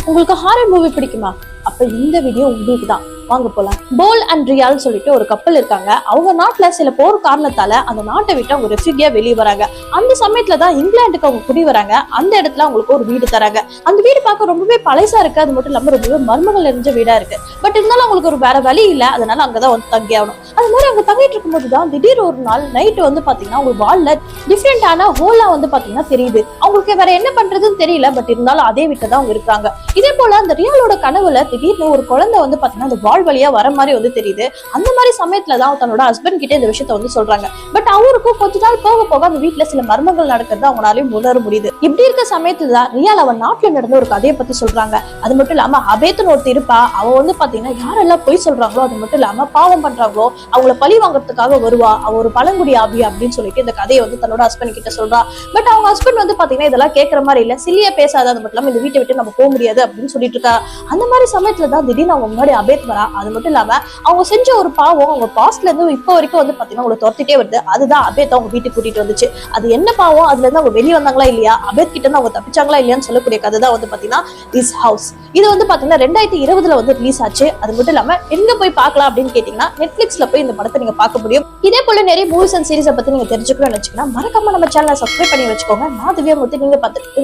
உங்களுக்கு horror movie பிடிக்குமா? அப்ப இந்த வீடியோ உங்களுக்கு தான். வாங்க போலாம். போல் அண்ட் ரியால் சொல்லிட்டு ஒரு கப்பல் இருக்காங்க. அவங்க நாட்டுல சில போர் காரணத்தால அந்த நாட்டை விட்டு அவங்க ரெஃப்யூஜியா வெளியே வராங்க. அந்த சமயத்துலதான் இங்கிலாந்துக்கு அவங்க குடி வராங்க. அந்த இடத்துல அவங்களுக்கு ஒரு வீடு தராங்க. அந்த வீடு பார்க்க ரொம்பவே பழசா இருக்கு. அது மட்டும் இல்லாம ரொம்பவே மர்மங்கள் நிறைஞ்ச வீடா இருக்கு. பட் இருந்தாலும் அவங்களுக்கு ஒரு வேற வழி இல்ல. அதனால அங்கதான் வந்து தங்கி ஆகணும். அது மாதிரி அங்க தங்கிட்டு இருக்கும் போதுதான் திடீர் ஒரு நாள் நைட்டு வந்து பாத்தீங்கன்னா அவங்க வால்ல டிஃப்ரெண்டான ஹோலா வந்து பாத்தீங்கன்னா தெரியுது. அவங்களுக்கு வேற என்ன பண்றதுன்னு தெரியல. பட் இருந்தாலும் அதே வீட்டுல தான் அவங்க இருக்காங்க. இதே போல அந்த ரியாலோட கனவுல திடீர்னு ஒரு குழந்தை வந்து பாத்தீங்கன்னா அந்த வால் வழியா வர மாதிரி வந்து தெரியுது. அந்த மாதிரி சமயத்துலதான் தன்னோட ஹஸ்பண்ட் கிட்ட இந்த விஷயத்த வந்து சொல்றாங்க. பட் அவருக்கும் கொஞ்ச நாள் போக போக அந்த வீட்டுல சில மர்மங்கள் நடக்கிறது அவங்களாலையும் உணர முடியுது. இப்படி இருக்க சமயத்துலதான் ரியால் அவன் நாட்டுல நடந்த ஒரு கதையை பத்தி சொல்றாங்க. அது மட்டும் இல்லாம அபேத்னு ஒருத்தர் இருப்பா. அவ வந்து பாத்தீங்கன்னா யாரெல்லாம் பொய் சொல்றாங்களோ அது மட்டும் இல்லாம பாவம் பண்றாங்களோ அவங்கள பழி வாங்குறதுக்காக வருவா. அவ ஒரு பழங்குடி ஆவி அப்படின்னு சொல்லிட்டு இந்த கதையை வந்து தன்னோட ஹஸ்பண்ட் கிட்ட சொல்றா. பட் அவங்க ஹஸ்பண்ட் வந்து பாத்தீங்கன்னா இதெல்லாம் கேட்கற மாதிரி இல்ல, சில்லியா பேசாத, அது மட்டும் இல்லாம இந்த வீட்டை விட்டு நம்ம போக முடியாது அப்படின்னு சொல்லிட்டு இருக்கா. அந்த மாதிரி சமயத்துலதான் திடீர்னு அவங்க முன்னாடி அபேத் வரா. அது மட்டும் இல்லாம அவங்க செஞ்ச ஒரு பாவம் அவங்க பாஸ்ட்ல இருந்து இப்போ வரைக்கும் வந்து பாத்தீங்கன்னா அவங்களை துரத்திட்டே வருது. அதுதான் அபேத் அவங்க வீட்டுக்கு கூட்டிட்டு வந்துச்சு. அது என்ன பாவம், அதுல இருந்து அவங்க வெளியே வந்தாங்களா இல்லையா, அபேத் கிட்ட இருந்து அவங்க தப்பிச்சாங்களா இல்லையான்னு சொல்லக்கூடிய கதை தான் வந்து பாத்தீங்கன்னா திஸ் ஹவுஸ். இது வந்து பாத்தீங்கன்னா 2020 வந்து ரிலீஸ் ஆச்சு. அது மட்டும் இல்லாம எங்க போய் பார்க்கலாம் அப்படின்னு கேட்டீங்கன்னா நெட்ஃபிளிக்ஸ்ல போய் இந்த படத்தை நீங்க பார்க்க முடியும். இதே போல நிறைய மூவிஸ் அண்ட் சீரிஸை பத்தி நீங்க தெரிஞ்சுக்கணும்னு வச்சுக்கோங்க. மறக்காம நம்ம சேனலை சப்ஸ்கிரைப் பண்ணி வச்சுக்கோங்க. நான் திவ்யா மூர்த்தி, நீங்க பார்த்துட்டு